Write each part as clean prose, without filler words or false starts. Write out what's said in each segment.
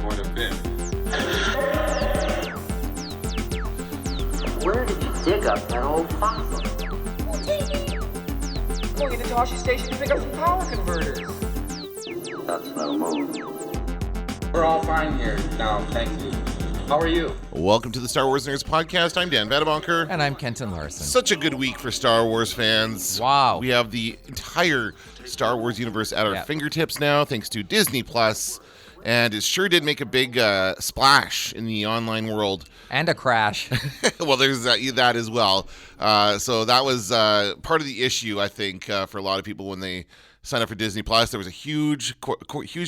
for the fifth. Where did you dig up that old fossil? Going into Toshi Station to pick up some power converters. That's no move. We're all fine here now, thank you. How are you? Welcome to the Star Wars Nerds Podcast. I'm Dan Vadabonker. And I'm Kenton Larson. Such a good week for Star Wars fans. Wow. We have the entire Star Wars universe at our fingertips now, thanks to Disney Plus. And it sure did make a big splash in the online world. And a crash. Well, there's that as well. So that was part of the issue, I think, for a lot of people when they signed up for Disney Plus. There was a huge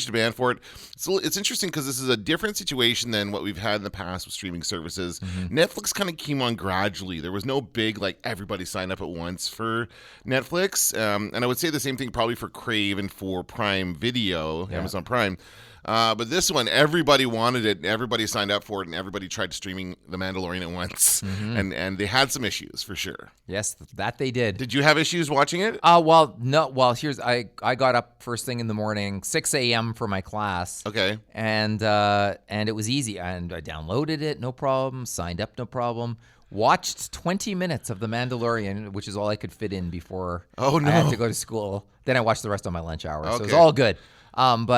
demand for it. So it's interesting because this is a different situation than what we've had in the past with streaming services. Mm-hmm. Netflix kind of came on gradually. There was no big, everybody signed up at once for Netflix. And I would say the same thing probably for Crave and for Prime Video, Amazon Prime. But this one, everybody wanted it, and everybody signed up for it, and everybody tried streaming The Mandalorian at once. Mm-hmm. And they had some issues, for sure. Yes, that they did. Did you have issues watching it? Here's I got up first thing in the morning, 6 a.m. for my class. Okay. And it was easy. And I downloaded it, no problem. Signed up, no problem. Watched 20 minutes of The Mandalorian, which is all I could fit in before I had to go to school. Then I watched the rest on my lunch hour. So it was all good. And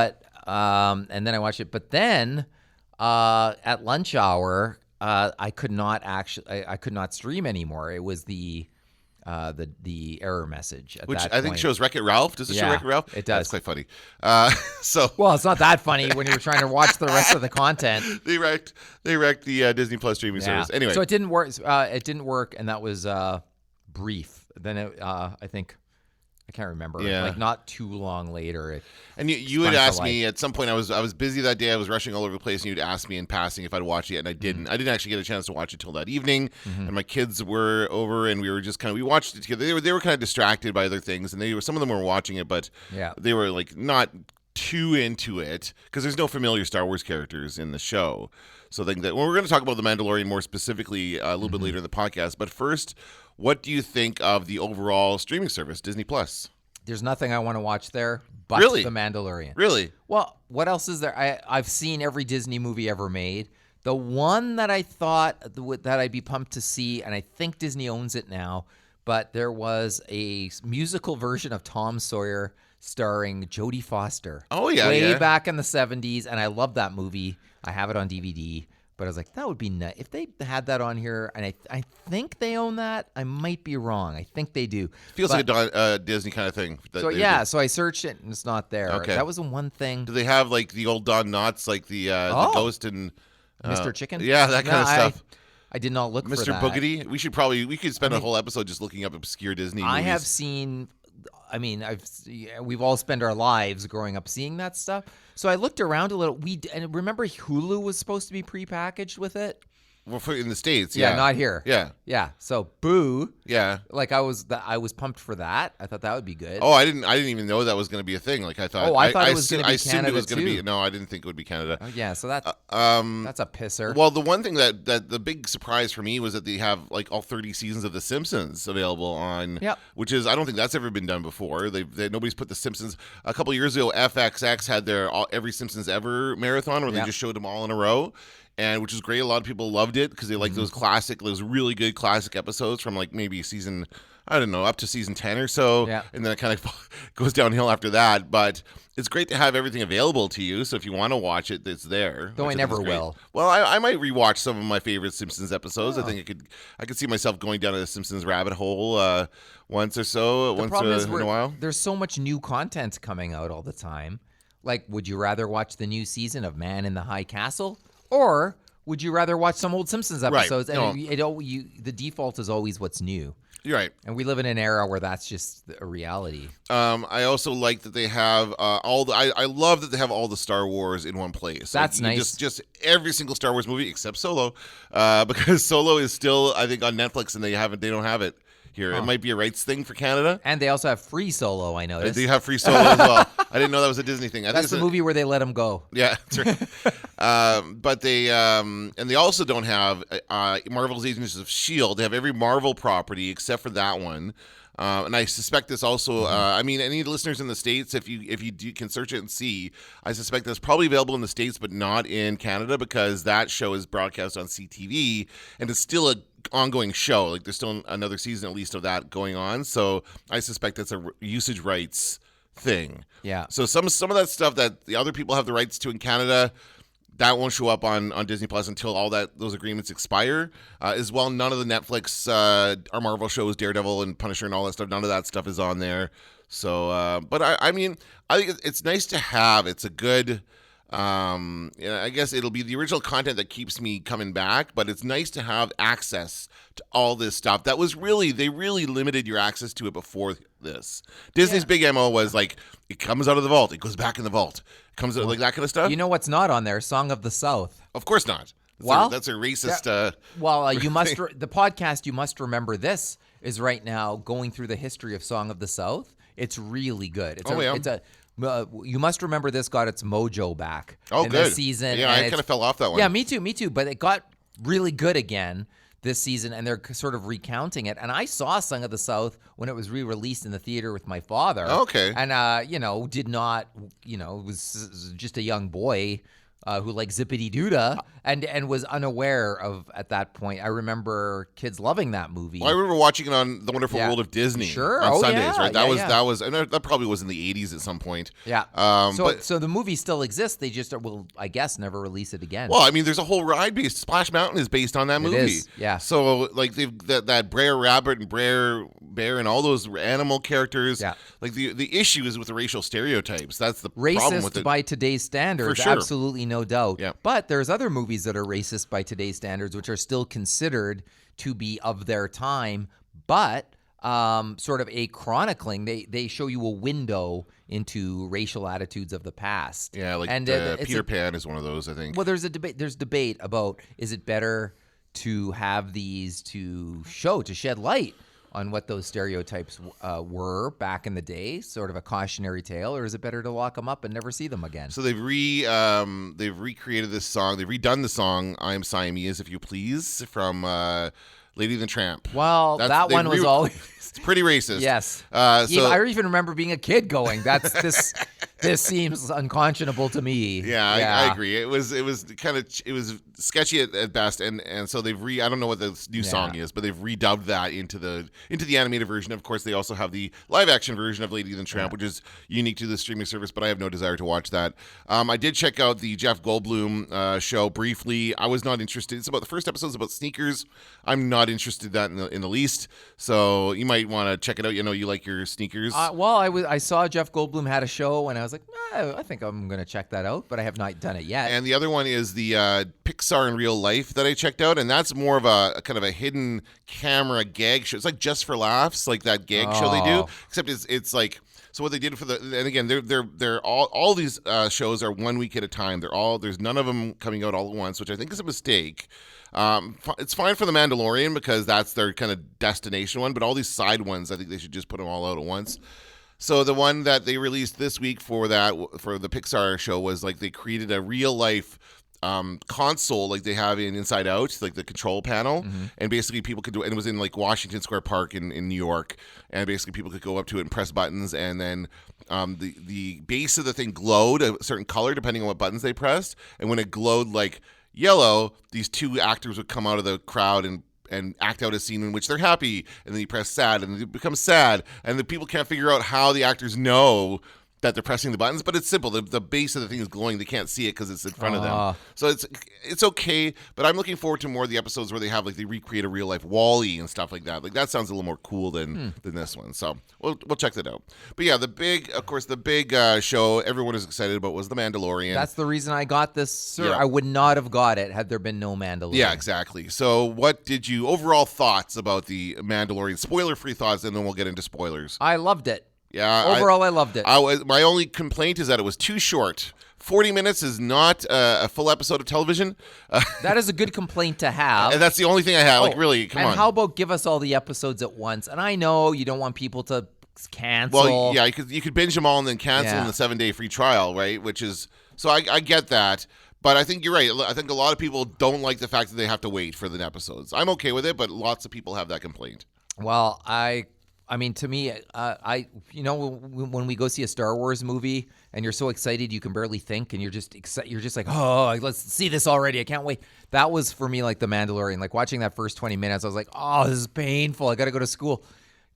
then I watched it. But then at lunch hour, I could not stream anymore. It was the error message at which that I think point. Shows Wreck-It Ralph. Does it show Wreck-It Ralph? It does. That's quite funny. Well, it's not that funny when you're trying to watch the rest of the content. They wrecked the Disney Plus streaming service. Anyway, so it didn't work. And that was brief. Then I think. I can't remember. Yeah. Not too long later. And you had asked me at some point. I was busy that day. I was rushing all over the place, and you'd asked me in passing if I'd watch it, and I didn't. I didn't actually get a chance to watch it till that evening. And my kids were over, and we were just we watched it together. They were kind of distracted by other things, and some of them were watching it, but they were not too into it because there's no familiar Star Wars characters in the show. So we're going to talk about The Mandalorian more specifically a little bit later in the podcast. But first, what do you think of the overall streaming service, Disney Plus? There's nothing I want to watch there but The Mandalorian. Really? Well, what else is there? I've seen every Disney movie ever made. The one that I thought that I'd be pumped to see, and I think Disney owns it now, but there was a musical version of Tom Sawyer starring Jodie Foster. Oh, yeah. Way back in the 70s, and I love that movie. I have it on DVD. But I was like, that would be nice. If they had that on here, and I think they own that. I might be wrong. I think they do. Feels like a Disney kind of thing. So I searched it, and it's not there. Okay. That was the one thing. Do they have the old Don Knotts, the Ghost and... Mr. Chicken? Yeah, that kind of stuff. I did not look for that. Mr. Boogedy? We could spend a whole episode just looking up obscure Disney movies. I have seen... we've all spent our lives growing up seeing that stuff. So I looked around a little. And remember Hulu was supposed to be prepackaged with it? Well, in the States, yeah. Not here. Yeah. Yeah. So boo. Yeah. I was pumped for that. I thought that would be good. Oh, I didn't even know that was going to be a thing. I thought. Oh, I thought it was going to be Canada it was going to too. be. No, I didn't think it would be Canada. Oh, yeah. So that's a pisser. Well, the one thing that the big surprise for me was that they have all 30 seasons of The Simpsons available on. Yep. Which is, I don't think that's ever been done before. Nobody's put The Simpsons. A couple of years ago, FXX had their every Simpsons ever marathon where they just showed them all in a row. And which is great. A lot of people loved it because they like those really good classic episodes from maybe season, I don't know, up to season 10 or so. Yeah. And then it kind of goes downhill after that. But it's great to have everything available to you. So if you want to watch it, it's there. Though I never will. Well, I might rewatch some of my favorite Simpsons episodes. I think I could see myself going down the Simpsons rabbit hole once or so, in a while. There's so much new content coming out all the time. Would you rather watch the new season of Man in the High Castle? Or would you rather watch some old Simpsons episodes? Right. And the default is always what's new. You're right. And we live in an era where that's just a reality. I also like that they have I love that they have all the Star Wars in one place. That's nice. Just every single Star Wars movie except Solo, because Solo is still, I think, on Netflix, and they don't have it here. It might be a rights thing for Canada. And they also have free Solo, I noticed. They have free Solo as well. I didn't know that was a Disney thing. That's the movie where they let him go. Yeah, that's right. But they and they also don't have Marvel's Agents of S.H.I.E.L.D. They have every Marvel property except for that one. And I suspect this also. I mean, any listeners in the States, if you can search it and see, I suspect that's probably available in the States, but not in Canada because that show is broadcast on CTV and it's still a ongoing show. Like there's still another season at least of that going on. So I suspect that's a usage rights thing. Yeah. So some of that stuff that the other people have the rights to in Canada, that won't show up on Disney Plus until all those agreements expire. As well, none of the Netflix, our Marvel shows, Daredevil and Punisher and all that stuff, none of that stuff is on there. So, but I mean, I think it's nice to have. It's a good, I guess it'll be the original content that keeps me coming back, but it's nice to have access to all this stuff. That was they really limited your access to it before this. Disney's big MO was like, it comes out of the vault, it goes back in the vault. It comes out like that kind of stuff. You know what's not on there? Song of the South. Of course not. That's a racist. You must. The podcast, You Must Remember This, is right now going through the history of Song of the South. It's really good. You Must Remember This got its mojo back in this season. Yeah, I kind of fell off that one. Yeah, me too. But it got really good again this season, and they're sort of recounting it. And I saw Song of the South when it was re-released in the theater with my father. Okay. And, was just a young boy who liked Zippity Doodah and was unaware of at that point. I remember kids loving that movie. Well, I remember watching it on The Wonderful World of Disney on Sundays, right? That was, and that probably was in the 80s at some point. Yeah. So the movie still exists. They just will, I guess, never release it again. Well, I mean, there's a whole ride based. Splash Mountain is based on that movie. It is, yeah. So like they've that Brer Rabbit and Brer Bear and all those animal characters. Yeah. Like the issue is with the racial stereotypes. That's the problem with racist it. by today's standards, For sure. absolutely no doubt. Yeah. But there's other movies that are racist by today's standards, which are still considered to be of their time, but sort of a chronicling. They show you a window into racial attitudes of the past. Yeah, like Peter Pan is one of those, I think. Well, there's debate about, is it better to have these to shed light on what those stereotypes were back in the day, sort of a cautionary tale, or is it better to lock them up and never see them again? So they've recreated this song. They've redone the song "I Am Siamese, If You Please" from Lady and the Tramp. Well, that one was always... It's pretty racist. Yes. I even remember being a kid going, this seems unconscionable to me. Yeah, I agree. It was sketchy at best, and so they've I don't know what the new song is, but they've redubbed that into the animated version. Of course, they also have the live action version of Lady and the Tramp, which is unique to the streaming service, but I have no desire to watch that. I did check out the Jeff Goldblum show briefly. I was not interested. It's about the first episode is about sneakers. I'm not interested in that in the least. So you might want to check it out. You know, you like your sneakers. I saw Jeff Goldblum had a show, and I was like, I think I'm going to check that out, but I have not done it yet. And the other one is the Pixar in Real Life that I checked out, and that's more of a kind of a hidden camera gag show. It's like Just for Laughs, like that gag show they do, except it's like. So what they did and again, they're all these shows are 1 week at a time. There's none of them coming out all at once, which I think is a mistake. It's fine for The Mandalorian because that's their kind of destination one, but all these side ones, I think they should just put them all out at once. So the one that they released this week for the Pixar show was like they created a real life console like they have in Inside Out, like the control panel, and basically people could do it, and it was in like Washington Square Park in New York, and basically people could go up to it and press buttons, and then the base of the thing glowed a certain color depending on what buttons they pressed, and when it glowed like yellow, these two actors would come out of the crowd and act out a scene in which they're happy, and then you press sad and it becomes sad, and the people can't figure out how the actors know that they're pressing the buttons, but it's simple. The base of the thing is glowing. They can't see it because it's in front of them. So it's okay, but I'm looking forward to more of the episodes where they have like they recreate a real life Wall-E and stuff like that. Like that sounds a little more cool than this one. So we'll check that out. But yeah, the big show everyone is excited about was The Mandalorian. That's the reason I got this, sir. Yeah. I would not have got it had there been no Mandalorian. Yeah, exactly. So what did you overall thoughts about The Mandalorian? Spoiler-free thoughts, and then we'll get into spoilers. I loved it. Yeah, overall, I loved it. My only complaint is that it was too short. 40 minutes is not a full episode of television. That is a good complaint to have. And that's the only thing I have. Like, really, come on. And how about give us all the episodes at once? And I know you don't want people to cancel. Well, yeah, you could binge them all and then cancel in the 7-day free trial, right? Which is, so I get that. But I think you're right. I think a lot of people don't like the fact that they have to wait for the episodes. I'm okay with it, but lots of people have that complaint. Well, I I mean, to me, when we go see a Star Wars movie and you're so excited you can barely think, and you're just like, oh, let's see this already. I can't wait. That was for me like The Mandalorian. Like watching that first 20 minutes, I was like, oh, this is painful. I got to go to school.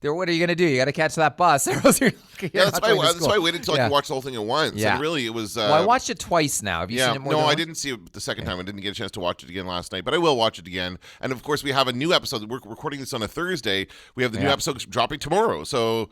What are you gonna do? You got to catch that bus. That's why I waited until I could watch the whole thing at once. Yeah. And really, it was. Well, I watched it twice now. Have you seen it more? No, than I once? didn't see it the second time. I didn't get a chance to watch it again last night, but I will watch it again. And of course, we have a new episode. We're recording this on a Thursday. We have the new episode dropping tomorrow. So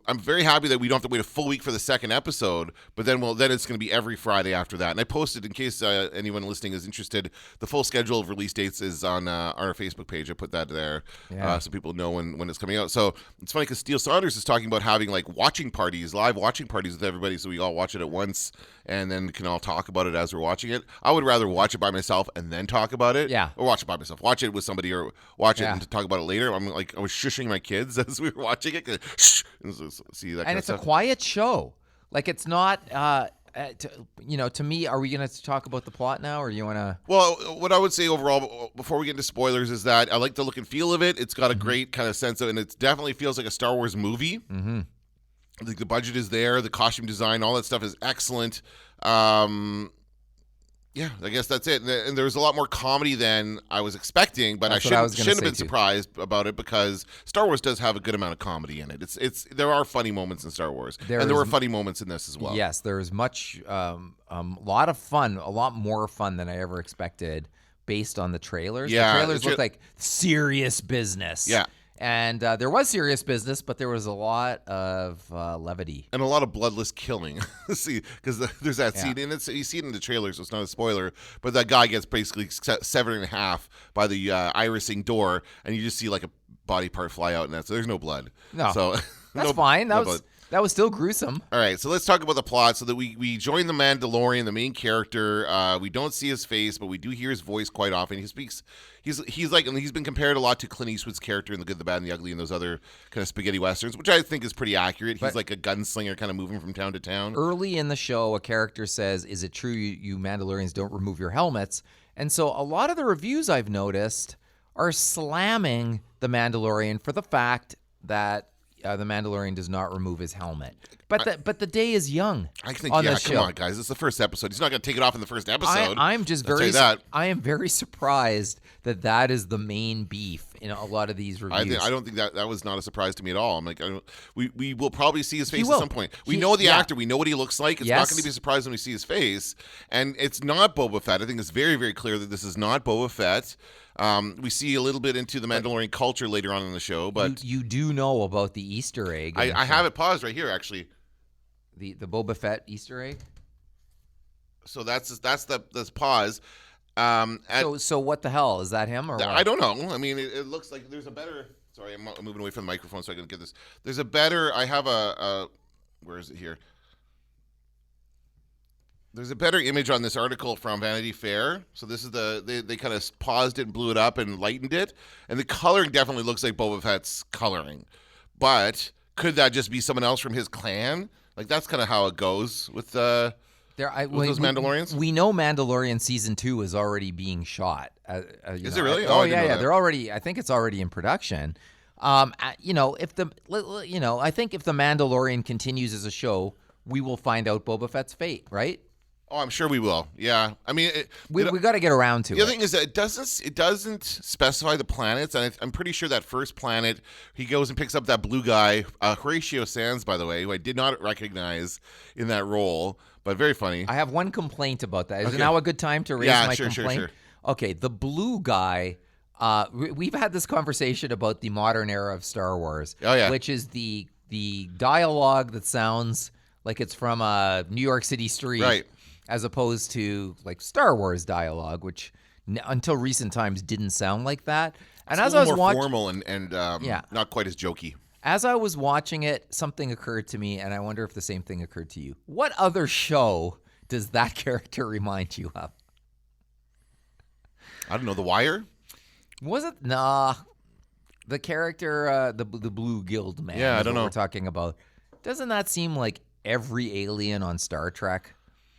I'm very happy that we don't have to wait a full week for the second episode. But then it's going to be every Friday after that. And I posted, in case anyone listening is interested, the full schedule of release dates is on our Facebook page. I put that there so people know when it's coming out. So it's funny because Steele Saunders is talking about having like watching parties, live watching parties with everybody, so we all watch it at once and then can all talk about it as we're watching it. I would rather watch it by myself and then talk about it. Yeah. Or watch it by myself. Watch it with somebody or watch it and talk about it later. I was shushing my kids as we were watching it. Shh. See that and it's a quiet show. Like it's not. To me, are we going to talk about the plot now, or do you want to? Well, what I would say overall, before we get into spoilers, is that I like the look and feel of it. It's got a great kind of sense of, and it definitely feels like a Star Wars movie. Mm-hmm. Like the budget is there, the costume design, all that stuff is excellent. Yeah, I guess that's it. And there's a lot more comedy than I was expecting, but I shouldn't have been surprised about it because Star Wars does have a good amount of comedy in it. There are funny moments in Star Wars, and there were funny moments in this as well. Yes, there is much, lot of fun, a lot more fun than I ever expected based on the trailers. Yeah, the trailers look like serious business. Yeah. And there was serious business, but there was a lot of levity. And a lot of bloodless killing. See, because there's that scene, and you see it in the trailer, so it's not a spoiler, but that guy gets basically severed in half by the irising door, and you just see like a body part fly out in that, so there's no blood. No. So, that's fine. That was still gruesome. All right, so let's talk about the plot. So that we join the Mandalorian, the main character. We don't see his face, but we do hear his voice quite often. He speaks. He's like, and he's been compared a lot to Clint Eastwood's character in The Good, the Bad, and the Ugly, and those other kind of spaghetti westerns, which I think is pretty accurate. He's like a gunslinger, kind of moving from town to town. Early in the show, a character says, "Is it true you Mandalorians don't remove your helmets?" And so a lot of the reviews I've noticed are slamming the Mandalorian for the fact that the Mandalorian does not remove his helmet. But the day is young. I think, on come this show. on, guys. It's the first episode. He's not going to take it off in the first episode. I am very surprised that is the main beef in a lot of these reviews. I don't think that was not a surprise to me at all. I'm like, we will probably see his face at some point. We know the actor. We know what he looks like. It's not going to be a surprise when we see his face. And it's not Boba Fett. I think it's very, very clear that this is not Boba Fett. We see a little bit into the Mandalorian culture later on in the show, but you do know about the Easter egg. I have it paused right here, actually. The Boba Fett Easter egg. So that's the pause. So what the hell is that him or what? I don't know. I mean, it looks like there's a better. Sorry, I'm moving away from the microphone so I can get this. There's a better. I have a. Where is it here? There's a better image on this article from Vanity Fair. So this is they kind of paused it and blew it up and lightened it. And the coloring definitely looks like Boba Fett's coloring. But could that just be someone else from his clan? Like, that's kind of how it goes with those Mandalorians. We know Mandalorian Season 2 is already being shot. Is it really? I they're already. I think it's already in production. I think if the Mandalorian continues as a show, we will find out Boba Fett's fate, right? Oh, I'm sure we will. Yeah, I mean, we got to get around to it. The other thing is that it doesn't specify the planets, and I'm pretty sure that first planet he goes and picks up that blue guy, Horatio Sands, by the way, who I did not recognize in that role, but very funny. I have one complaint about that. Is it now a good time to raise my complaint? Sure. Okay, the blue guy. We've had this conversation about the modern era of Star Wars, which is the dialogue that sounds like it's from a New York City street, right? As opposed to like Star Wars dialogue, which until recent times didn't sound like that. And it's a little more formal and not quite as jokey. As I was watching it, something occurred to me, and I wonder if the same thing occurred to you. What other show does that character remind you of? I don't know. The Wire? Was it? Nah. The character, the Blue Guild man. Yeah, I don't know. We're talking about. Doesn't that seem like every alien on Star Trek?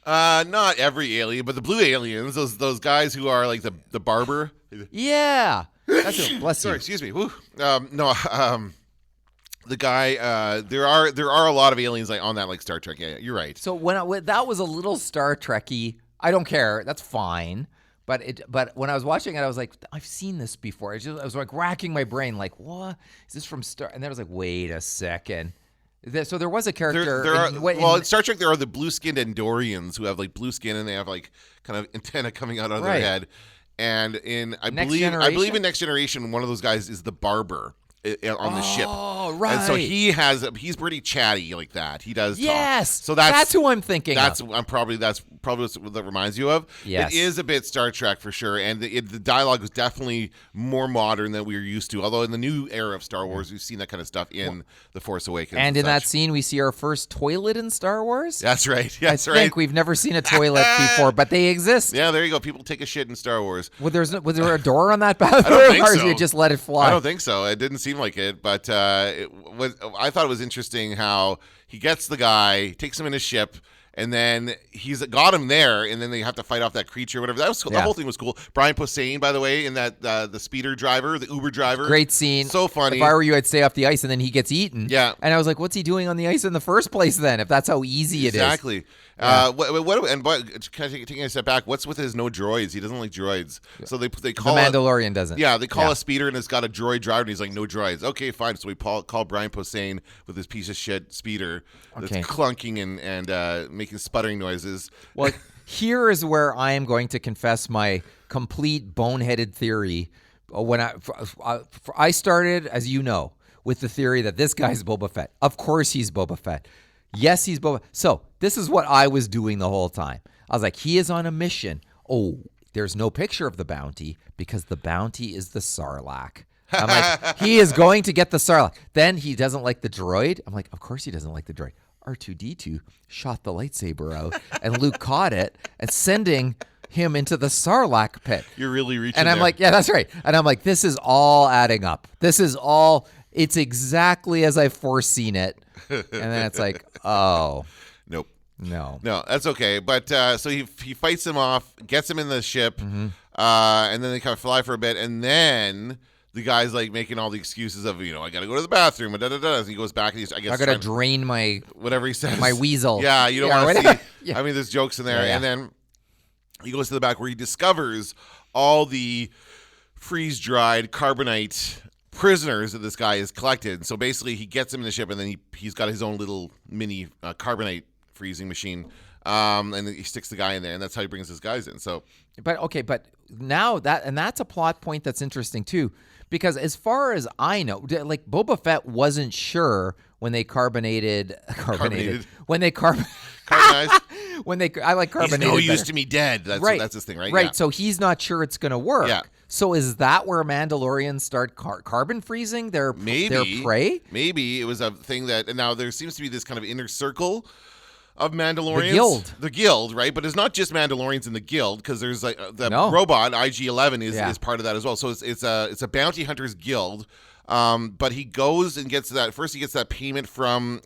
Not every alien, but the blue aliens, those guys who are like the barber. Yeah. That's it. Bless you. Sorry, excuse me. Woo. The guy, there are a lot of aliens like on that, like Star Trek. Yeah, you're right. So when that was a little Star Trek-y, I don't care. That's fine. But when I was watching it, I was like, I've seen this before. I was like racking my brain, like, what is this from Star? And then I was like, wait a second. So there was a character. In Star Trek, there are the blue-skinned Andorians who have like blue skin and they have like kind of antenna coming out of their head. And I believe in Next Generation, one of those guys is the barber on the ship. Oh, right. And so he's pretty chatty like that. He does yes. talk. So that's who I'm thinking that's of. That's probably what that reminds you of. Yes. It is a bit Star Trek for sure. And the dialogue was definitely more modern than we were used to. Although in the new era of Star Wars, we've seen that kind of stuff in The Force Awakens. And in that scene, we see our first toilet in Star Wars. That's right. I think we've never seen a toilet before, but they exist. Yeah, there you go. People take a shit in Star Wars. Was there a door on that bathroom? I don't think or so. You just let it fly? I don't think so. It didn't seem like it, but I thought it was interesting how he gets the guy, takes him in his ship, and then he's got him there, and then they have to fight off that creature, whatever. That was cool. The whole thing was cool. Brian Posehn, by the way, in that the speeder driver, the Uber driver, great scene, so funny. If I were you, I'd stay off the ice, and then he gets eaten. Yeah, and I was like, what's he doing on the ice in the first place? Then, if that's how easy it is, exactly. Yeah. Taking a step back, what's with his no droids? He doesn't like droids, so they call the Mandalorian doesn't. Yeah, they call a speeder and it's got a droid driver, and he's like, no droids. Okay, fine. So we call Brian Posehn with his piece of shit speeder that's clunking and making sputtering noises. Well, here is where I am going to confess my complete boneheaded theory. When I started, as you know, with the theory that this guy's Boba Fett. Of course he's Boba Fett. Yes, he's Boba. So this is what I was doing the whole time. I was like, he is on a mission. Oh, there's no picture of the bounty because the bounty is the Sarlacc. I'm like, he is going to get the Sarlacc. Then he doesn't like the droid. I'm like, of course he doesn't like the droid. R2-D2 shot the lightsaber out, and Luke caught it and sending him into the Sarlacc pit. You're really reaching. And I'm like, yeah, that's right. And I'm like, this is all adding up. It's exactly as I've foreseen it. And then it's like, oh. Nope. No, that's okay. But so he fights him off, gets him in the ship, and then they kind of fly for a bit, and then the guy's like making all the excuses of, I got to go to the bathroom, and and he goes back, and he's, I guess, I got to drain my whatever he says, my weasel. Yeah, you don't want to see. Yeah. I mean, there's jokes in there, and then he goes to the back where he discovers all the freeze-dried carbonite prisoners that this guy has collected. So basically, he gets him in the ship, and then he's got his own little mini carbonite freezing machine, and then he sticks the guy in there, and that's how he brings his guys in. So, but now that's a plot point that's interesting too, because as far as I know, like Boba Fett wasn't sure when they carbonated when they carbonized. I like carbonated. He's no use to me dead. That's his thing, right? Right. Yeah. So he's not sure it's going to work. Yeah. So is that where Mandalorians start carbon freezing their prey? Maybe it was a thing that, and now there seems to be this kind of inner circle of Mandalorians. The Guild, right? But it's not just Mandalorians in the Guild, because there's like robot IG-11 is part of that as well. So it's a bounty hunters guild. But he goes and gets that. First, he gets that payment from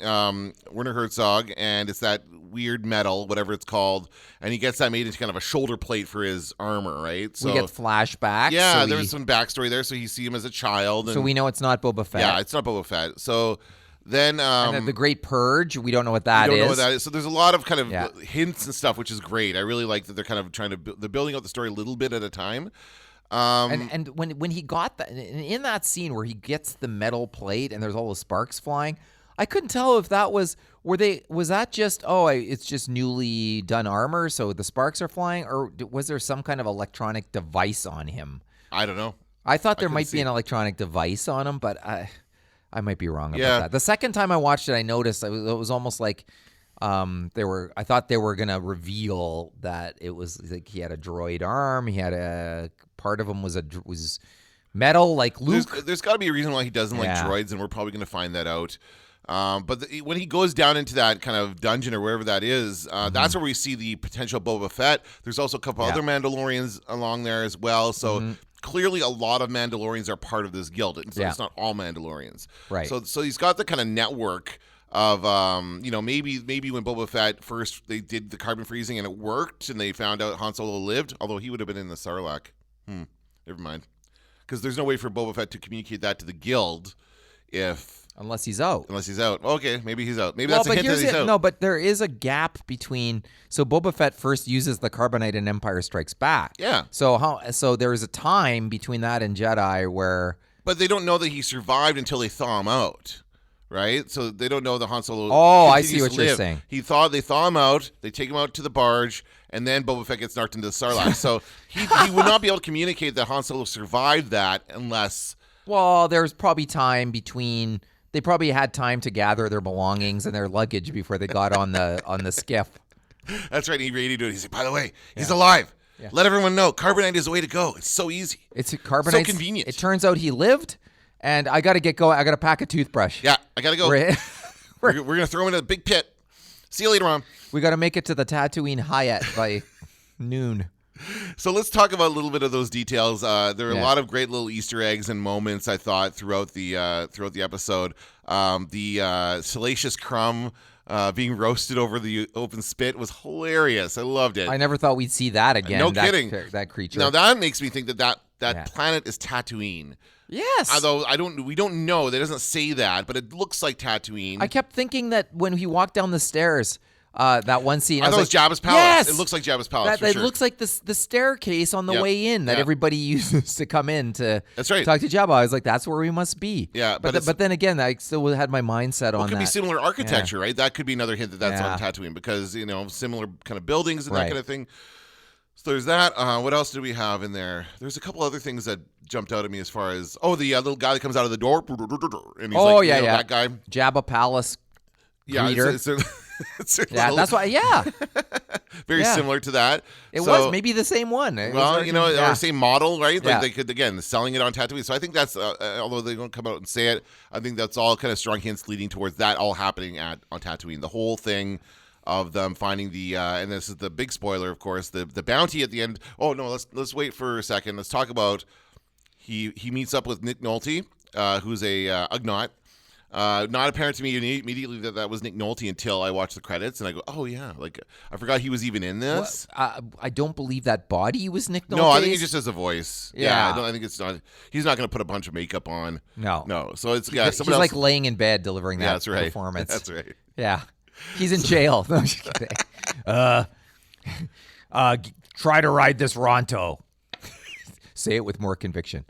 Werner Herzog, and it's that weird metal, whatever it's called, and he gets that made into kind of a shoulder plate for his armor, right? So we get flashbacks. Yeah, there's some backstory there. So you see him as a child, and so we know it's not Boba Fett. Yeah, it's not Boba Fett. So then, and then the Great Purge, we don't know what that is. We don't know what that is. So there's a lot of kind of hints and stuff, which is great. I really like that they're kind of they're building out the story a little bit at a time. And when he got that in that scene where he gets the metal plate and there's all the sparks flying, I couldn't tell if that was that just it's just newly done armor, so the sparks are flying, or was there some kind of electronic device on him? I don't know. I thought there might be an electronic device on him, but I might be wrong about that. The second time I watched it, I noticed it was almost like I thought they were gonna reveal that it was like he had a droid arm. He had a part of him was metal, like Luke. There's got to be a reason why he doesn't like droids, and we're probably gonna find that out. But when he goes down into that kind of dungeon or wherever that is, that's where we see the potential Boba Fett. There's also a couple other Mandalorians along there as well. So clearly, a lot of Mandalorians are part of this guild. And so it's not all Mandalorians, right? So he's got the kind of network of maybe when Boba Fett first they did the carbon freezing and it worked and they found out Han Solo lived, although he would have been in the Sarlacc. Never mind, because there's no way for Boba Fett to communicate that to the guild Unless he's out. Okay, maybe he's out. Maybe that's a hint that he's out. No, but there is a gap between. So Boba Fett first uses the carbonite in Empire Strikes Back. Yeah. So there is a time between that and Jedi where. But they don't know that he survived until they thaw him out, right? So they don't know the Han Solo. Oh, I see continues what to you're live. saying. They thaw him out. They take him out to the barge, and then Boba Fett gets narked into the Sarlacc. So he would not be able to communicate that Han Solo survived that unless. Well, there's probably time between. They probably had time to gather their belongings and their luggage before they got on the skiff. That's right. He radioed it. He's like, by the way, he's alive. Yeah. Let everyone know. Carbonite is the way to go. It's so easy. It's carbonite. So convenient. It turns out he lived, and I got to get going. I got to pack a toothbrush. Yeah, I got to go. We're going to throw him in a big pit. See you later, Mom. We got to make it to the Tatooine Hyatt by noon. So let's talk about a little bit of those details. There are a lot of great little Easter eggs and moments, I thought, throughout the episode. The salacious crumb being roasted over the open spit was hilarious. I loved it. I never thought we'd see that again. No kidding. That creature. Now that makes me think that planet is Tatooine. Yes. Although we don't know. That doesn't say that, but it looks like Tatooine. I kept thinking that when he walked down the stairs. That one scene. I thought it was Jabba's palace. Yes! It looks like Jabba's palace. It looks like the staircase on the way in that everybody uses to come in to talk to Jabba. I was like, that's where we must be. Yeah, but then again, I still had my mindset on that. It could be similar architecture, right? That could be another hint that that's on Tatooine because similar kind of buildings and that kind of thing. So there's that. What else do we have in there? There's a couple other things that jumped out at me as far as the little guy that comes out of the door and he's that guy. Jabba Palace. Greeter. That's why. Yeah, very similar to that. It was maybe the same one. Or same model, right? Like they could selling it on Tatooine. So I think that's although they don't come out and say it, I think that's all kind of strong hints leading towards that all happening on Tatooine. The whole thing of them finding the and this is the big spoiler, of course, the bounty at the end. Oh no, let's wait for a second. Let's talk about he meets up with Nick Nolte, who's a Ugnaught. Not apparent to me immediately that was Nick Nolte until I watched the credits and I go, oh yeah, like I forgot he was even in this. I don't believe that body was Nick Nolte. No, I think he just has a voice. Yeah, I think it's not. He's not going to put a bunch of makeup on. No. So it's he's like laying in bed delivering that that's right. performance. That's right. Yeah, he's in jail. No, I'm just kidding. Try to ride this Ronto. Say it with more conviction.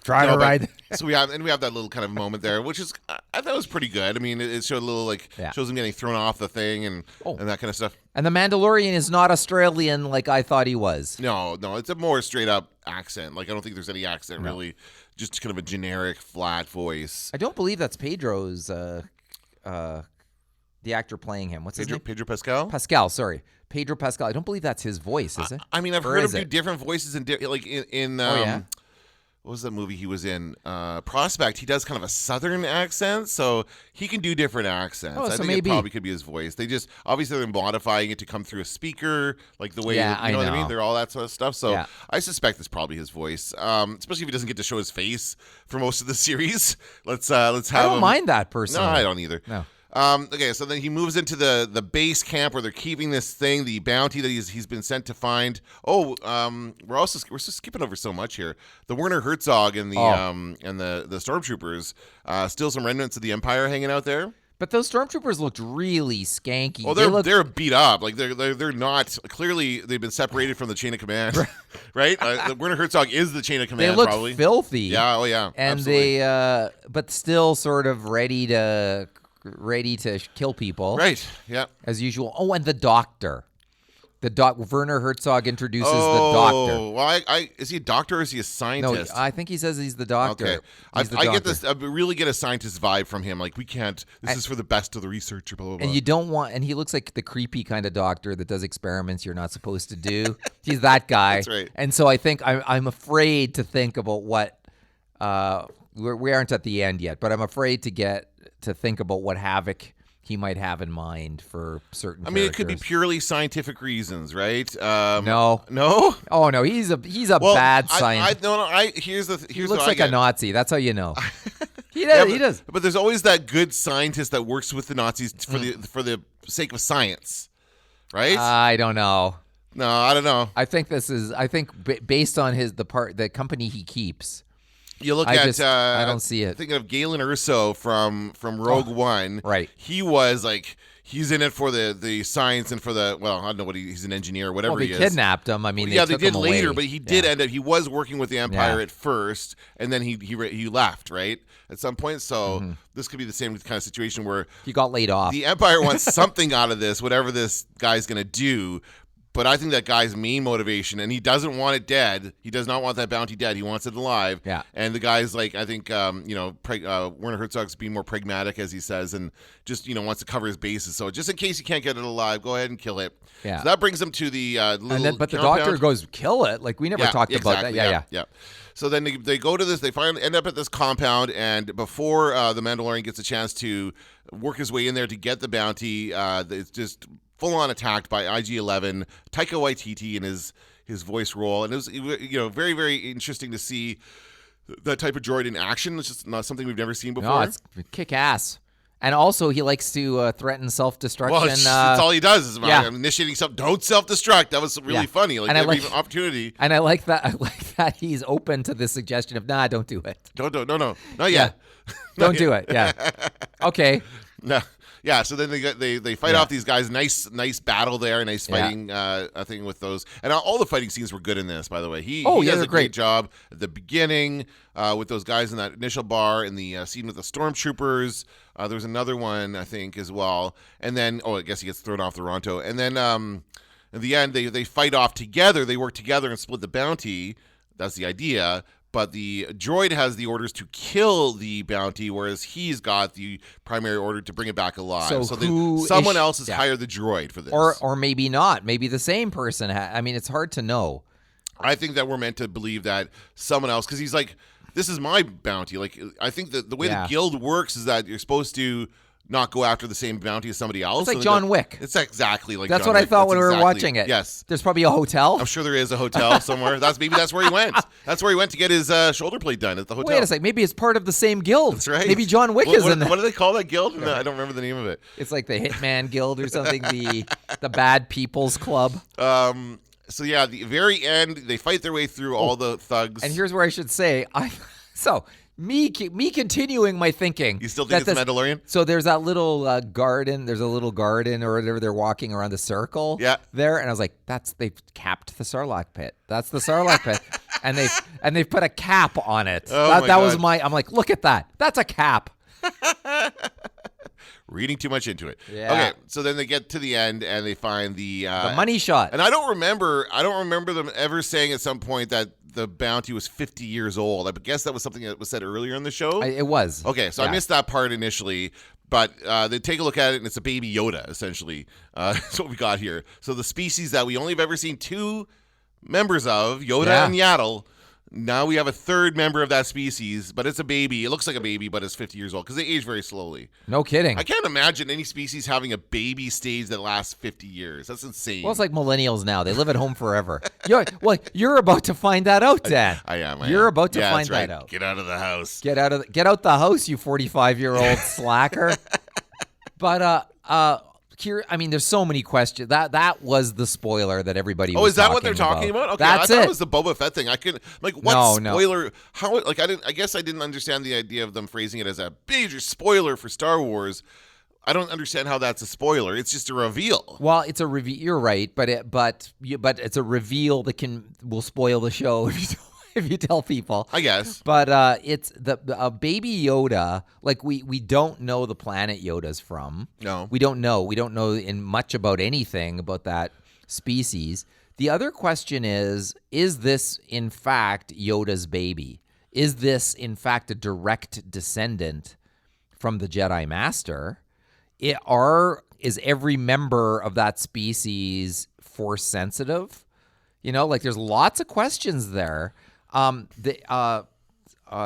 Try to ride. So we have that little kind of moment there, which is I thought was pretty good. I mean, it showed a little shows him getting thrown off the thing and that kind of stuff. And the Mandalorian is not Australian like I thought he was. No, it's a more straight up accent. Like I don't think there's any accent really, just kind of a generic flat voice. I don't believe that's Pedro's the actor playing him. What's his name? Pedro Pascal. Pascal, sorry. Pedro Pascal. I don't believe that's his voice, is it? I mean, I've heard him do different voices in what was that movie he was in? Prospect. He does kind of a southern accent, so he can do different accents. I think it probably could be his voice. They just obviously they're modifying it to come through a speaker, like the way I know what I mean. They're all that sort of stuff. So I suspect it's probably his voice, especially if he doesn't get to show his face for most of the series. Let's have. I don't mind that personally. No, I don't either. No. Okay, so then he moves into the base camp where they're keeping this thing, the bounty that he's been sent to find. We're just skipping over so much here. The Werner Herzog and the stormtroopers, still some remnants of the Empire hanging out there. But those stormtroopers looked really skanky. Oh, they're beat up. Like they're not clearly they've been separated from the chain of command, right? The Werner Herzog is the chain of command. They look probably filthy. Yeah. Oh yeah. And absolutely. but still sort of ready to kill people. Right. Yeah. As usual. Oh, and the doctor. Werner Herzog introduces the doctor. Well, is he a doctor or is he a scientist? No, I think he says he's the doctor. Okay. I get this. I really get a scientist vibe from him. Like, we can't. This is for the best of the research. Blah, blah, blah. And you don't want. And he looks like the creepy kind of doctor that does experiments you're not supposed to do. He's that guy. That's right. And so I think I'm afraid to think about what. We aren't at the end yet, but I'm afraid to think about what havoc he might have in mind for certain characters. It could be purely scientific reasons, right? No. Oh no, he's a bad scientist. He looks like a Nazi. That's how you know. He does. But there's always that good scientist that works with the Nazis for the sake of science, right? I don't know. No, I don't know. I think based on the company he keeps. You look I don't see it. Thinking of Galen Erso from Rogue One. Right. He was like, he's in it for the science and for the, well, I don't know what he's an engineer or whatever Well, he they is. kidnapped him. I mean, Yeah, they they did took him later, away. but he did end up. He was working with the Empire Yeah. at first, and then he left, right, at some point. So this could be the same kind of situation where He got laid off. the Empire wants something out of this, whatever this guy's going to do. But I think that guy's main motivation, and he doesn't want it dead. He does not want that bounty dead. He wants it alive. Yeah. And the guy's like, I think, Werner Herzog's being more pragmatic, as he says, and just, wants to cover his bases. So just in case you can't get it alive, go ahead and kill it. Yeah. So that brings him to the little but the compound. doctor goes, kill it. Like, we never talked about that. Yeah. So then they go to this. They finally end up at this compound, and before the Mandalorian gets a chance to work his way in there to get the bounty, it's just full-on attacked by IG-11, Taika Waititi in his voice role. And it was very, very interesting to see that type of droid in action. It's just not something we've never seen before. No, it's kick-ass. And also, he likes to threaten self-destruction. Well, that's all he does is about initiating self. Don't self-destruct. That was really funny. Like, every opportunity. And I like that. I like that he's open to the suggestion of, nah, don't do it. No, not yet. Don't do it. Yeah. Okay. No. Yeah, so then they fight off these guys. Nice battle there. Nice fighting thing with those. And all the fighting scenes were good in this, by the way. He does a great job at the beginning with those guys in that initial bar, in the scene with the stormtroopers. There was another one, I think, as well. And then, I guess he gets thrown off the Ronto. And then in the end, they fight off together. They work together and split the bounty. That's the idea. But the droid has the orders to kill the bounty, whereas he's got the primary order to bring it back alive. So someone else has hired the droid for this. Or maybe not. Maybe the same person. I mean, it's hard to know. I think that we're meant to believe that someone else, because he's like, this is my bounty. Like, I think that the way the guild works is that you're supposed to not go after the same bounty as somebody else. It's like John Wick. It's exactly like That's John what Wick. I thought when we were watching it. Yes. There's probably a hotel. I'm sure there is a hotel somewhere. Maybe that's where he went. That's where he went to get his shoulder plate done, at the hotel. Wait a second. Maybe it's part of the same guild. That's right. Maybe John Wick is in there. What do they call that guild? No, I don't remember the name of it. It's like the Hitman Guild or something. The Bad People's Club. So yeah, the very end, they fight their way through all the thugs. And here's where I should say, me continuing my thinking. You still think it's the Mandalorian? So there's that little garden. There's a little garden or whatever. They're walking around the circle. Yeah. There, and I was like, they've capped the Sarlacc pit. That's the Sarlacc pit, and they've put a cap on it. Oh, that was I'm like, look at that. That's a cap. Reading too much into it. Yeah. Okay, so then they get to the end and they find the money shot. And I don't remember them ever saying at some point that the bounty was 50 years old. I guess that was something that was said earlier in the show. It was. Okay, so I missed that part initially, but they take a look at it and it's a baby Yoda, essentially. That's what we got here. So the species that we only have ever seen two members of, Yoda and Yaddle. Now we have a third member of that species, but it's a baby. It looks like a baby, but it's 50 years old because they age very slowly. No kidding. I can't imagine any species having a baby stage that lasts 50 years. That's insane. Well, it's like millennials now. They live at home forever. You're about to find that out, Dan. I am. You're about to find find that out. Get out of the house. Get out the house, you 45-year-old slacker. But here, I mean, there's so many questions. That was the spoiler that everybody was Oh, is that what they're talking about? Okay, that's I thought it. it was the Boba Fett thing. I couldn't what spoiler? How I guess I didn't understand the idea of them phrasing it as a major spoiler for Star Wars. I don't understand how that's a spoiler. It's just a reveal. Well, it's a reveal. You're right, but it's a reveal that will spoil the show if you tell people. I guess. But it's the baby Yoda. Like we don't know the planet Yoda's from. No, we don't know. We don't know in much about anything about that species. The other question is this in fact Yoda's baby? Is this in fact a direct descendant from the Jedi Master? Is every member of that species Force sensitive? There's lots of questions there.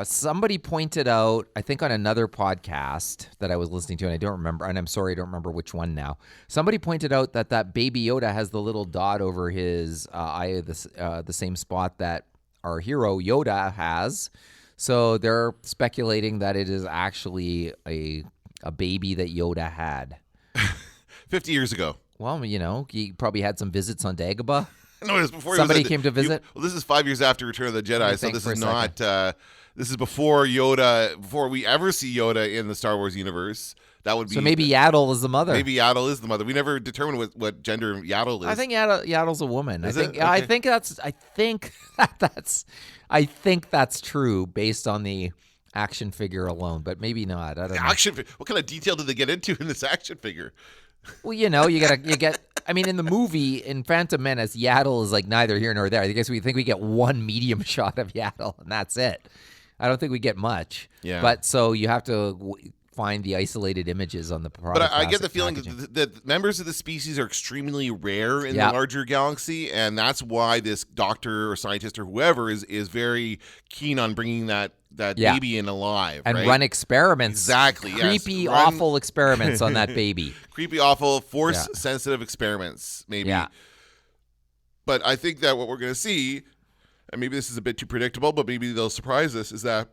Somebody pointed out, I think on another podcast that I was listening to, and I don't remember, and I'm sorry, I don't remember which one now. Somebody pointed out that baby Yoda has the little dot over his eye, the same spot that our hero Yoda has. So they're speculating that it is actually a baby that Yoda had 50 years ago. Well, he probably had some visits on Dagobah. No, it was before somebody came to visit. Well, this is 5 years after Return of the Jedi, so this is not This is before Yoda, before we ever see Yoda in the Star Wars universe. That would be So maybe Yaddle is the mother. Maybe Yaddle is the mother. We never determined what gender Yaddle is. I think Yaddle's a woman. Is I think it? Okay. I think that's true based on the action figure alone, but maybe not. I don't know. What kind of detail did they get into in this action figure? Well, you get. I mean, in the movie, in Phantom Menace, Yaddle is like neither here nor there. I guess we get one medium shot of Yaddle, and that's it. I don't think we get much. Yeah. But so you have to find the isolated images on the product. But I get the feeling packaging. that members of the species are extremely rare in Yeah. the larger galaxy, and that's why this doctor or scientist or whoever is very keen on bringing that Yeah. baby in alive. And right? run experiments. Exactly, yes. Creepy, Run- awful experiments on that baby. Creepy, awful, force-sensitive experiments, maybe. Yeah. But I think that what we're going to see, and maybe this is a bit too predictable, but maybe they'll surprise us, is that,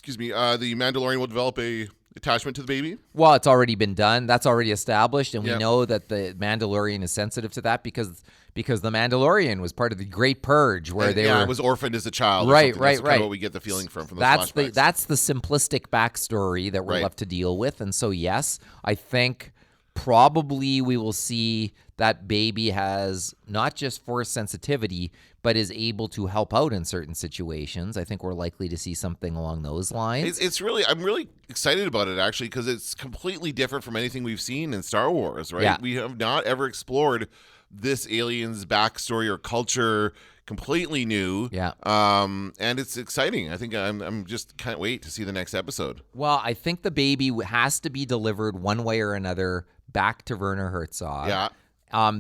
the Mandalorian will develop a attachment to the baby. Well, it's already been done. That's already established, and we Yeah. know that the Mandalorian is sensitive to that because the Mandalorian was part of the Great Purge, where And, they were was orphaned as a child. or Right, something. right, That's kind right. of what we get the feeling from those that's flashbacks. the simplistic backstory that we're Right. left to deal with. And so, yes, I think probably we will see that baby has not just force sensitivity, but is able to help out in certain situations. I think we're likely to see something along those lines. I'm really excited about it, actually, because it's completely different from anything we've seen in Star Wars, right? Yeah. We have not ever explored this alien's backstory or culture, completely new. Yeah. And it's exciting. I think I'm just can't wait to see the next episode. Well, I think the baby has to be delivered one way or another back to Werner Herzog. Yeah.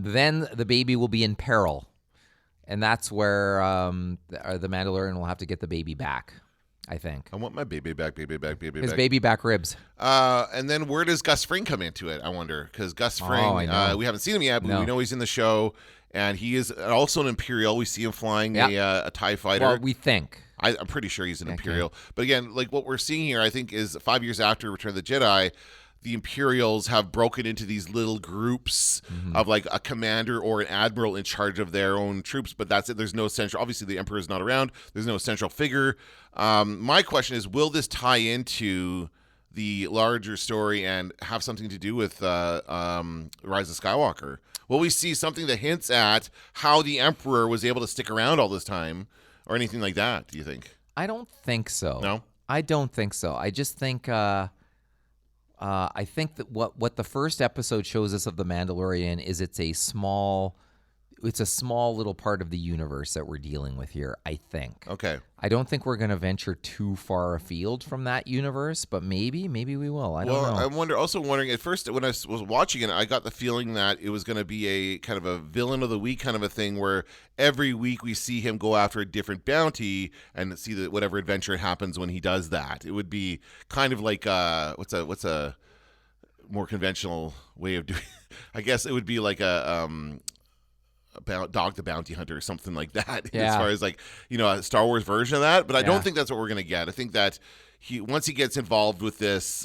Then the baby will be in peril. And that's where the Mandalorian will have to get the baby back, I think. I want my baby back. His baby back ribs. And then where does Gus Fring come into it, I wonder? Because Gus Fring, I know. we haven't seen him yet, but No. we know he's in the show. And he is also an Imperial. We see him flying a TIE fighter. Well, we think. I'm pretty sure he's an Imperial. But again, like what we're seeing here, I think, is 5 years after Return of the Jedi, the Imperials have broken into these little groups of like a commander or an admiral in charge of their own troops. But that's it. There's no central. Obviously, the Emperor is not around. There's no central figure. My question is, will this tie into the larger story and have something to do with Rise of Skywalker? Will we see something that hints at how the Emperor was able to stick around all this time, or anything like that? Do you think? I don't think so. No? I don't think so. I just think I think that what the first episode shows us of the Mandalorian is it's a small little part of the universe that we're dealing with here, I think. Okay. I don't think we're going to venture too far afield from that universe, but maybe we will. I don't know. I'm wondering at first when I was watching it, I got the feeling that it was going to be a kind of a villain of the week kind of a thing where every week we see him go after a different bounty and see whatever adventure happens when he does that. It would be kind of like what's a more conventional way of doing. I guess it would be like about Dog the Bounty Hunter or something like that, as far as like, a Star Wars version of that. But I don't think that's what we're going to get. I think that once he gets involved with this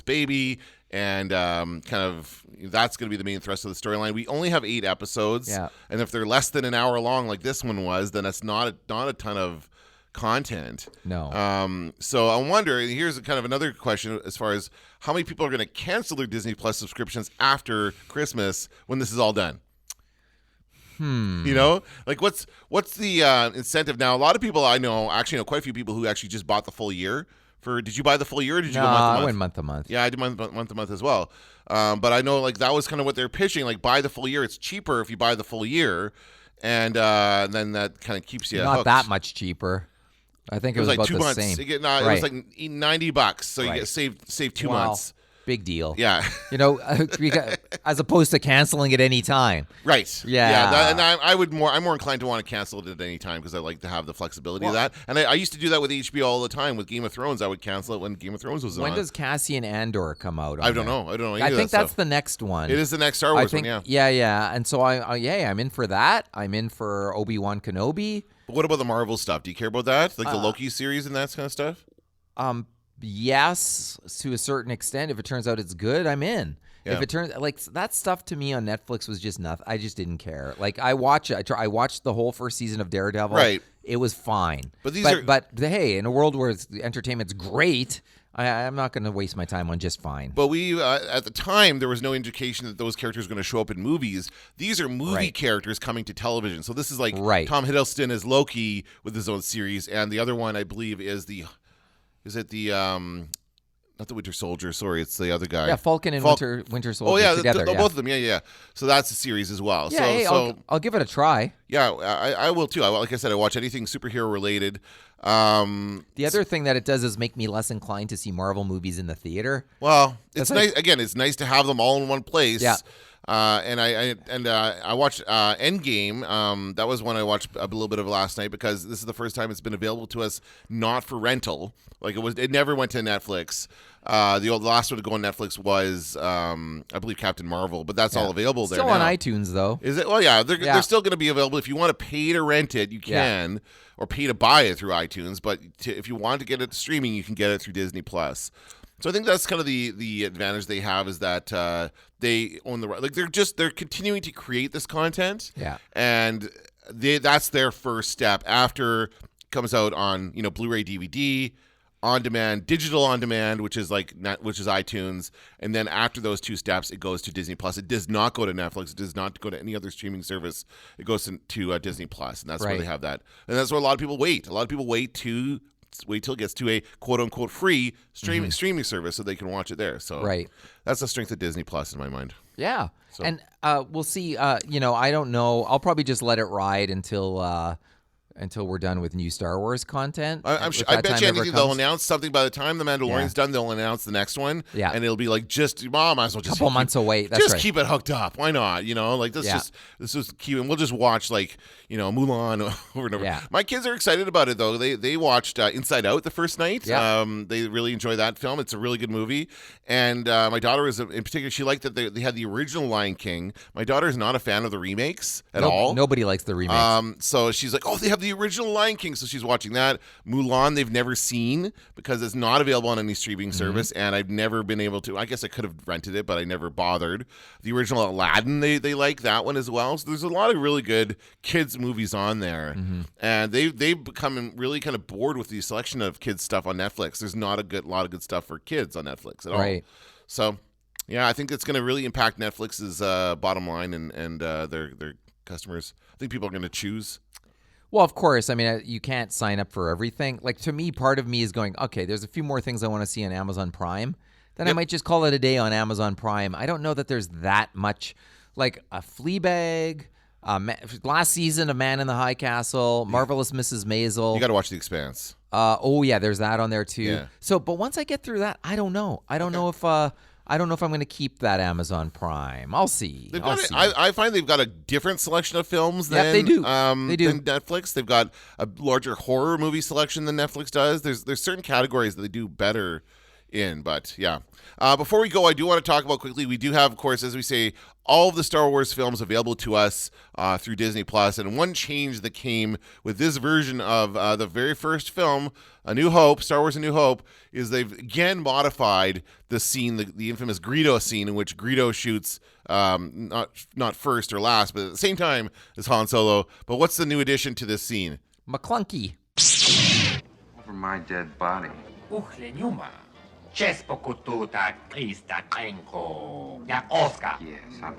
baby and kind of that's going to be the main thrust of the storyline. We only have 8 episodes. Yeah. And if they're less than an hour long like this one was, then that's not a ton of content. No. So I wonder, and here's kind of another question as far as how many people are going to cancel their Disney Plus subscriptions after Christmas when this is all done. Like what's the incentive now? A lot of people I know, actually know quite a few people who actually just bought the full year. Did you buy the full year or did you go month to month? I went month to month. Yeah, I did month to month as well. But I know like that was kind of what they're pitching, like buy the full year. It's cheaper if you buy the full year, and then that kind of keeps you Not hooked. that much cheaper. I think it was like about 2 the months. same. It was like $90, so you get saved 2 Wow. months. Big deal. Yeah. As opposed to canceling at any time. Right. Yeah. And I'm more inclined to want to cancel it at any time because I like to have the flexibility of that. And I used to do that with HBO all the time. With Game of Thrones, I would cancel it when Game of Thrones was on. When does Cassian Andor come out? I don't know. I don't know. I think that's the next one. It is the next Star Wars one. Yeah. Yeah. And so I'm in for that. I'm in for Obi-Wan Kenobi. But what about the Marvel stuff? Do you care about that? Like the Loki series and that kind of stuff? Yes, to a certain extent. If it turns out it's good, I'm in. Yeah. If it turns like that stuff to me on Netflix was just nothing. I just didn't care. Like I watched the whole first season of Daredevil. Right. It was fine. But hey, in a world where entertainment's great, I'm not going to waste my time on just fine. But we, at the time, there was no indication that those characters were going to show up in movies. These are movie characters coming to television. So this is like Tom Hiddleston as Loki with his own series, and the other one I believe is not the Winter Soldier. Sorry, it's the other guy. Yeah, Falcon and Winter Soldier. Oh yeah, together, both of them. Yeah. So that's a series as well. Yeah, I'll give it a try. Yeah, I will too. Like I said, I watch anything superhero related. The other thing that it does is make me less inclined to see Marvel movies in the theater. Well, it's nice. Again, it's nice to have them all in one place. Yeah. And I watched Endgame. That was one I watched a little bit of last night because this is the first time it's been available to us not for rental. Like it never went to Netflix. The last one to go on Netflix was I believe Captain Marvel, but that's all available there still now. on iTunes though. Is it? Well, yeah, they're still going to be available. If you want to pay to rent it, you can, or pay to buy it through iTunes. But if you want to get it streaming, you can get it through Disney Plus. So I think that's kind of the advantage they have is that they own the right. Like they're continuing to create this content. Yeah, and that's their first step after it comes out on Blu-ray, DVD, on demand, digital on demand, which is iTunes, and then after those two steps, it goes to Disney Plus. It does not go to Netflix. It does not go to any other streaming service. It goes to Disney Plus, and that's where they have that. And that's where a lot of people wait. A lot of people wait till it gets to a quote unquote free streaming service so they can watch it there. So that's the strength of Disney Plus in my mind. Yeah. So. And we'll see. I don't know. I'll probably just let it ride until we're done with new Star Wars content. I bet you anything they'll announce something by the time The Mandalorian's done. They'll announce the next one, and it'll be like Mom, might as well just couple months away. That's just keep it hooked up. Why not? Let's just keep it. We'll just watch Mulan over and over. Yeah. My kids are excited about it though. They watched Inside Out the first night. Yeah. They really enjoy that film. It's a really good movie. And my daughter in particular, she liked that they had the original Lion King. My daughter is not a fan of the remakes at all. Nobody likes the remakes. So she's like, oh, they have the original Lion King, so she's watching that. Mulan they've never seen because it's not available on any streaming service, and I've never been able to. I guess I could have rented it, but I never bothered. The original Aladdin, they like that one as well. So there's a lot of really good kids movies on there, and they've become really kind of bored with the selection of kids stuff on Netflix. There's not a lot of good stuff for kids on Netflix at all. So yeah, I think it's going to really impact Netflix's bottom line and their customers. I think people are going to choose. Well, of course. I mean, you can't sign up for everything. Like, to me, part of me is going, okay, there's a few more things I want to see on Amazon Prime. Then I might just call it a day on Amazon Prime. I don't know that there's that much. Like, a Fleabag, last season of Man in the High Castle, Marvelous Mrs. Maisel. You got to watch The Expanse. There's that on there, too. Yeah. So, but once I get through that, I don't know. I don't know if I'm going to keep that Amazon Prime. I'll see. I find they've got a different selection of films than they do. Than Netflix. They've got a larger horror movie selection than Netflix does. There's certain categories that they do better in, but yeah. Before we go, I do want to talk about quickly. We do have, of course, as we say, all of the Star Wars films available to us through Disney Plus. And one change that came with this version of the very first film, Star Wars: A New Hope, is they've again modified the scene, the infamous Greedo scene, in which Greedo shoots not first or last, but at the same time as Han Solo. But what's the new addition to this scene? McLunkey. Over my dead body. Yes, I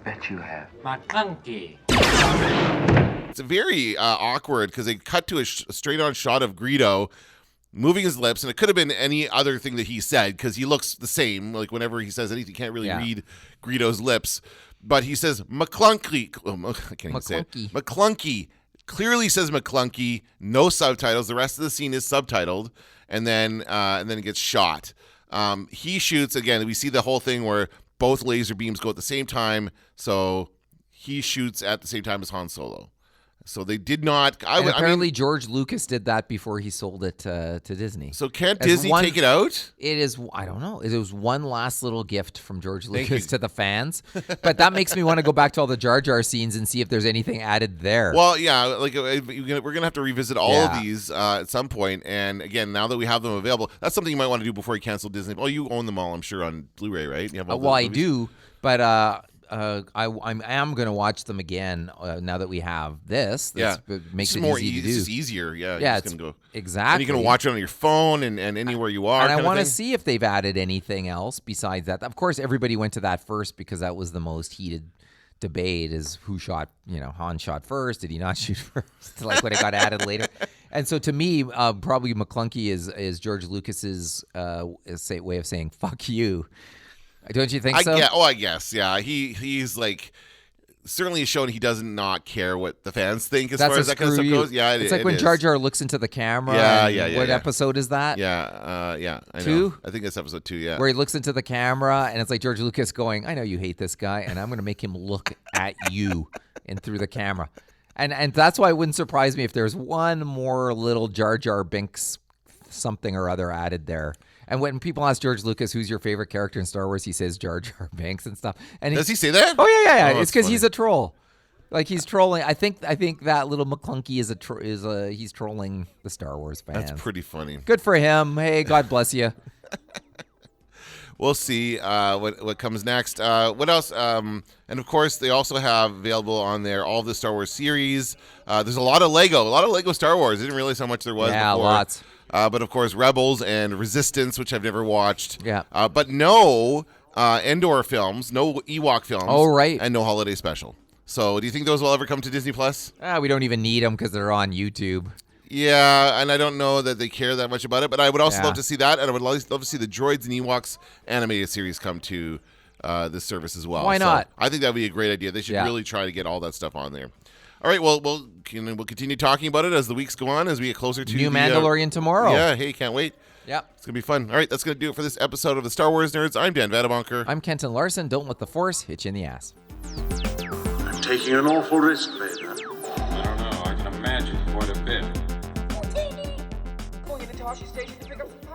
bet you have. McLunkey. It's very awkward because they cut to a straight-on shot of Greedo moving his lips, and it could have been any other thing that he said because he looks the same. Like whenever he says anything, you can't really read Greedo's lips. But he says McLunkey. I can't even say it. McLunkey. Clearly says McLunkey. No subtitles. The rest of the scene is subtitled, and then it gets shot. He shoots again. We see the whole thing where both laser beams go at the same time. So he shoots at the same time as Han Solo. So they did not. Apparently, George Lucas did that before he sold it to Disney. So can't Disney take it out? It is. I don't know. It was one last little gift from George Lucas to the fans, but that makes me want to go back to all the Jar Jar scenes and see if there's anything added there. Well, yeah, like we're gonna have to revisit all of these at some point. And again, now that we have them available, that's something you might want to do before you cancel Disney. Well, you own them all, I'm sure, on Blu-ray, right? You have all I do, but. am going to watch them again now that we have this. It makes it's it more easy to do. It's just easier. Yeah, Yeah, you're just gonna go. exactly. And you can watch it on your phone and anywhere you are. And I want to see if they've added anything else besides that. Of course, everybody went to that first because that was the most heated debate: is who shot? Han shot first. Did he not shoot first? Like when it got added later. And so to me, probably McLunkey is George Lucas's way of saying "fuck you." Don't you think so? I guess. Yeah. He's like certainly shown he does not care what the fans think as far as that kind of stuff goes. Yeah, it's like when Jar Jar looks into the camera. Yeah. What episode is that? Yeah. I 2? know. I think it's episode 2. Yeah. Where he looks into the camera and it's like George Lucas going, "I know you hate this guy, and I'm going to make him look at you and through the camera." And that's why it wouldn't surprise me if there's one more little Jar Jar Binks something or other added there. And when people ask George Lucas, who's your favorite character in Star Wars, he says Jar Jar Binks and stuff. And does he say that? Oh yeah. Oh, it's because he's a troll. Like he's trolling. I think that little McLunkey he's trolling the Star Wars fans. That's pretty funny. Good for him. Hey, God bless you. We'll see what comes next. What else? And of course, they also have available on there all the Star Wars series. There's a lot of Lego Star Wars. I didn't realize how much there was. Yeah, before. lots. But of course, Rebels and Resistance, which I've never watched. Yeah. But no Endor films, no Ewok films. Oh, right. And no holiday special. So, do you think those will ever come to Disney Plus? We don't even need them because they're on YouTube. Yeah, and I don't know that they care that much about it, but I would also love to see that, and I would love to see the Droids and Ewoks animated series come to this service as well. Why not? So I think that would be a great idea. They should really try to get all that stuff on there. All right, well, we'll continue talking about it as the weeks go on, as we get closer to New Mandalorian tomorrow. Yeah, hey, can't wait. Yeah. It's going to be fun. All right, that's going to do it for this episode of the Star Wars Nerds. I'm Dan Vadabonker. I'm Kenton Larson. Don't let the Force hit you in the ass. I'm taking an awful risk, Vader. I don't know. I can imagine quite a bit. Going into Toshi Station to pick up some